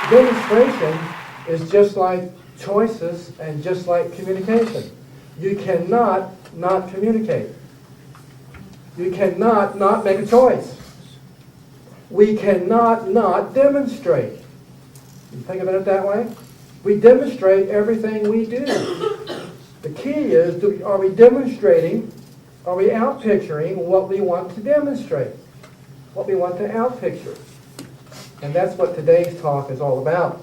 Demonstration is just like choices and just like communication. You cannot not communicate. You cannot not make a choice. We cannot not demonstrate. You think about it that way? We demonstrate everything we do. The key is, are we demonstrating, are we outpicturing what we want to demonstrate? What we want to outpicture. And that's what today's talk is all about.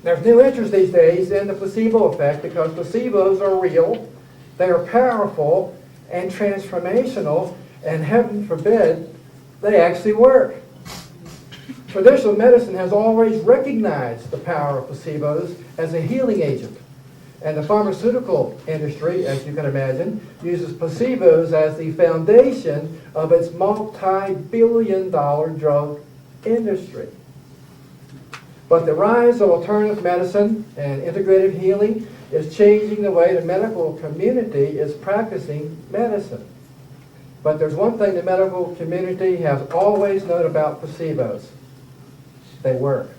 There's new interest these days in the placebo effect because placebos are real, they are powerful and transformational, and heaven forbid, they actually work. Traditional medicine has always recognized the power of placebos as a healing agent. And the pharmaceutical industry, as you can imagine, uses placebos as the foundation of its multi-billion-dollar drug industry. But the rise of alternative medicine and integrative healing is changing the way the medical community is practicing medicine. But there's one thing the medical community has always known about placebos. They work,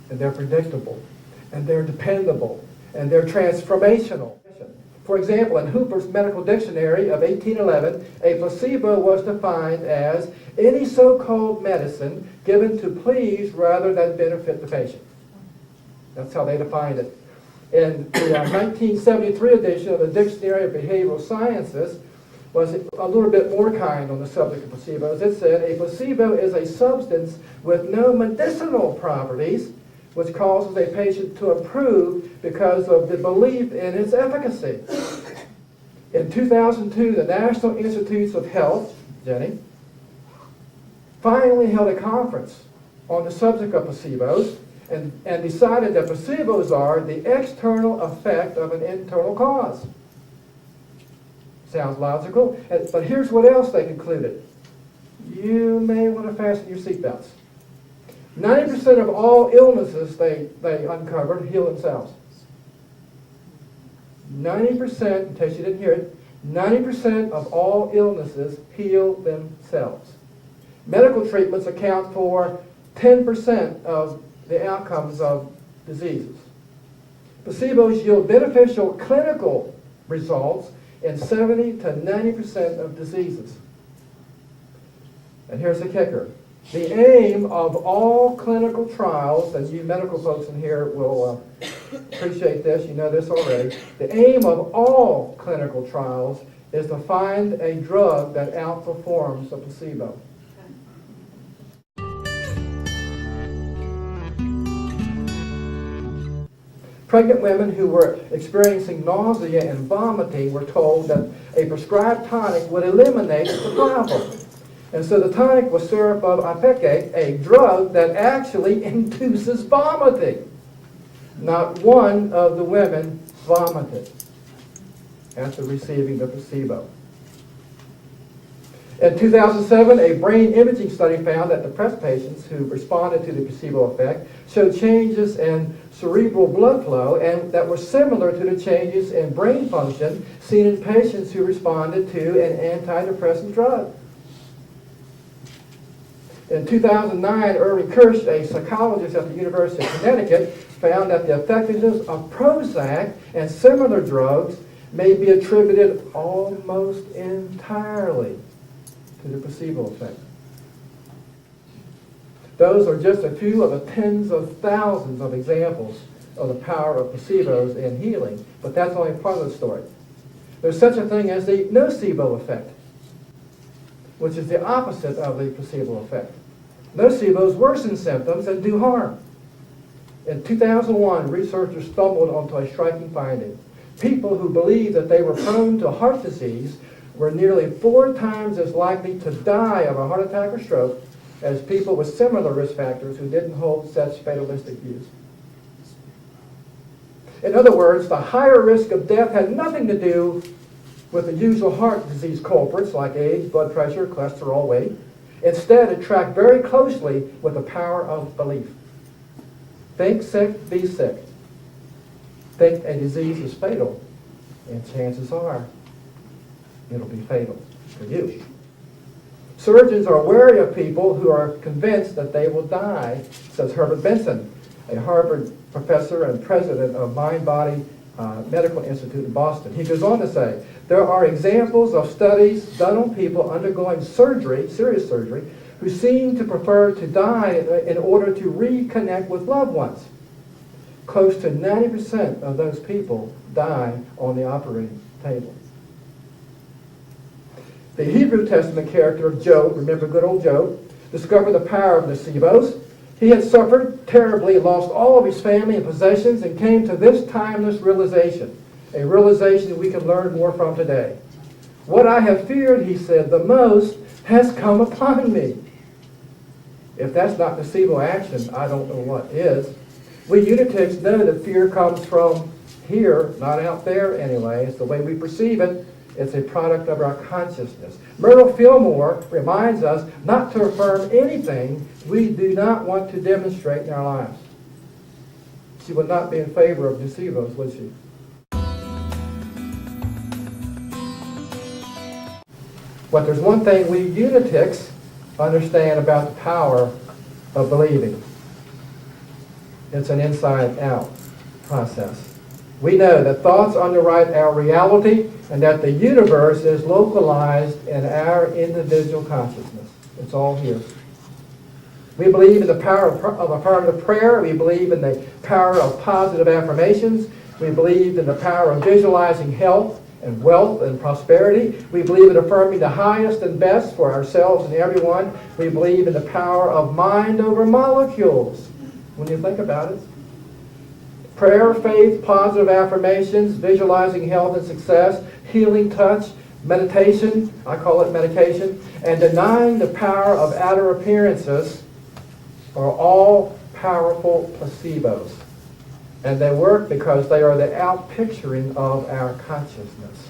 and they're predictable, and they're dependable, and they're transformational. For example, in Hooper's Medical Dictionary of 1811, a placebo was defined as any so-called medicine given to please rather than benefit the patient. That's how they defined it. In the 1973 edition of the Dictionary of Behavioral Sciences was a little bit more kind on the subject of placebos. It said, a placebo is a substance with no medicinal properties which causes a patient to approve because of the belief in its efficacy. In 2002, the National Institutes of Health, Jenny, finally held a conference on the subject of placebos and decided that placebos are the external effect of an internal cause. Sounds logical, but here's what else they concluded. You may want to fasten your seatbelts. 90% of all illnesses they uncovered heal themselves. 90%, in case you didn't hear it, 90% of all illnesses heal themselves. Medical treatments account for 10% of the outcomes of diseases. Placebos yield beneficial clinical results in 70 to 90% of diseases. And here's the kicker. The aim of all clinical trials, and you medical folks in here will appreciate this, you know this already, the aim of all clinical trials is to find a drug that outperforms a placebo. Pregnant women who were experiencing nausea and vomiting were told that a prescribed tonic would eliminate the problem. And so the tonic was syrup of apeke, a drug that actually induces vomiting. Not one of the women vomited after receiving the placebo. In 2007, a brain imaging study found that depressed patients who responded to the placebo effect showed changes in cerebral blood flow and that were similar to the changes in brain function seen in patients who responded to an antidepressant drug. In 2009, Irving Kirsch, a psychologist at the University of Connecticut, found that the effectiveness of Prozac and similar drugs may be attributed almost entirely to the placebo effect. Those are just a few of the tens of thousands of examples of the power of placebos in healing, but that's only part of the story. There's such a thing as the nocebo effect, which is the opposite of the placebo effect. Nocebos worsen symptoms and do harm. In 2001, researchers stumbled onto a striking finding. People who believed that they were prone to heart disease were nearly 4 times as likely to die of a heart attack or stroke as people with similar risk factors who didn't hold such fatalistic views. In other words, the higher risk of death had nothing to do with the usual heart disease culprits like age, blood pressure, cholesterol, weight. Instead, it tracked very closely with the power of belief. Think sick, be sick. Think a disease is fatal, and chances are it'll be fatal for you. Surgeons are wary of people who are convinced that they will die, says Herbert Benson. a Harvard professor and president of Mind Body Medical Institute in Boston. He goes on to say, there are examples of studies done on people undergoing surgery, serious surgery, who seem to prefer to die in order to reconnect with loved ones. Close to 90% of those people die on the operating table. The Hebrew Testament character of Job, remember good old Job, discovered the power of nocebos. He had suffered terribly, lost all of his family and possessions, and came to this timeless realization, a realization we can learn more from today. What I have feared, he said, the most has come upon me. If that's not nocebo action, I don't know what is. We Unitics know that fear comes from here, not out there anyway. It's the way we perceive it. It's a product of our consciousness. Myrtle Fillmore reminds us not to affirm anything we do not want to demonstrate in our lives. She would not be in favor of nocebos, would she? But there's one thing we Unitics understand about the power of believing. It's an inside-out process. We know that thoughts underwrite our reality and that the universe is localized in our individual consciousness. It's all here. We believe in the power of affirmative prayer. We believe in the power of positive affirmations. We believe in the power of visualizing health and wealth and prosperity. We believe in affirming the highest and best for ourselves and everyone. We believe in the power of mind over molecules. When you think about it, prayer, faith, positive affirmations, visualizing health and success, healing touch, meditation, I call it medication, and denying the power of outer appearances are all powerful placebos. And they work because they are the outpicturing of our consciousness.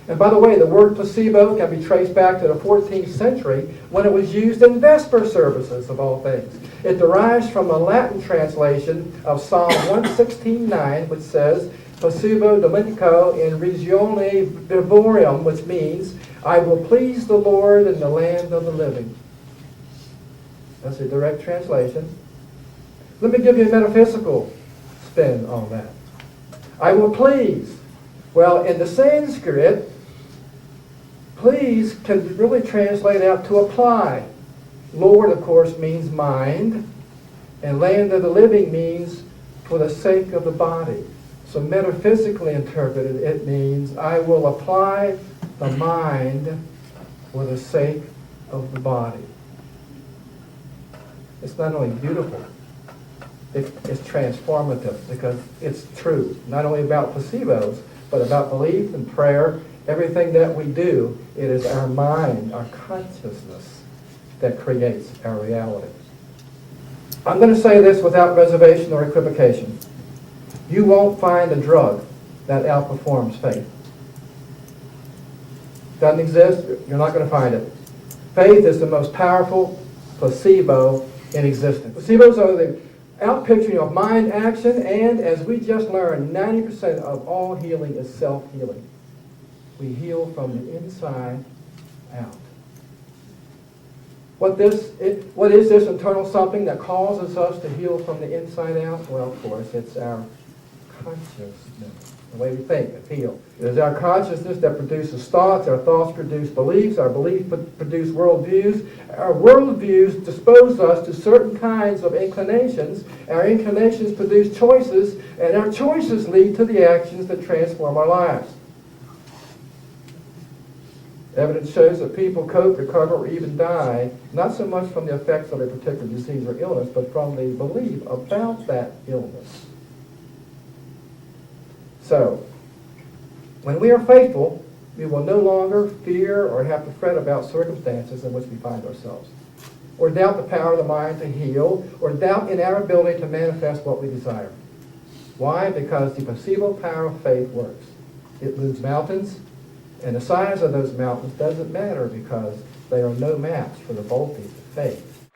And by the way, the word placebo can be traced back to the 14th century when it was used in Vesper services, of all things. It derives from a Latin translation of Psalm 116:9, which says, Placebo dominico in regione vivorum, which means, I will please the Lord in the land of the living. That's a direct translation. Let me give you a metaphysical spin on that. I will please. Well, in the Sanskrit, please can really translate out to apply. Lord, of course, means mind, and land of the living means for the sake of the body. So metaphysically interpreted, it means I will apply the mind for the sake of the body. It's not only beautiful, it's transformative because it's true. Not only about placebos, but about belief and prayer. Everything that we do, it is our mind, our consciousness that creates our reality. I'm going to say this without reservation or equivocation. You won't find a drug that outperforms faith. Doesn't exist, you're not going to find it. Faith is the most powerful placebo in existence. Placebos are the outpicturing of mind action, and as we just learned, 90% of all healing is self-healing. We heal from the inside out. What is this internal something that causes us to heal from the inside out? Well, of course, it's our consciousness, the way we think and feel. It is our consciousness that produces thoughts. Our thoughts produce beliefs. Our beliefs produce worldviews. Our worldviews dispose us to certain kinds of inclinations. Our inclinations produce choices, and our choices lead to the actions that transform our lives. Evidence shows that people cope, recover, or even die, not so much from the effects of a particular disease or illness, but from the belief about that illness. So, when we are faithful, we will no longer fear or have to fret about circumstances in which we find ourselves, or doubt the power of the mind to heal, or doubt in our ability to manifest what we desire. Why? Because the placebo power of faith works. It moves mountains, and the size of those mountains doesn't matter because they are no match for the voltage of faith.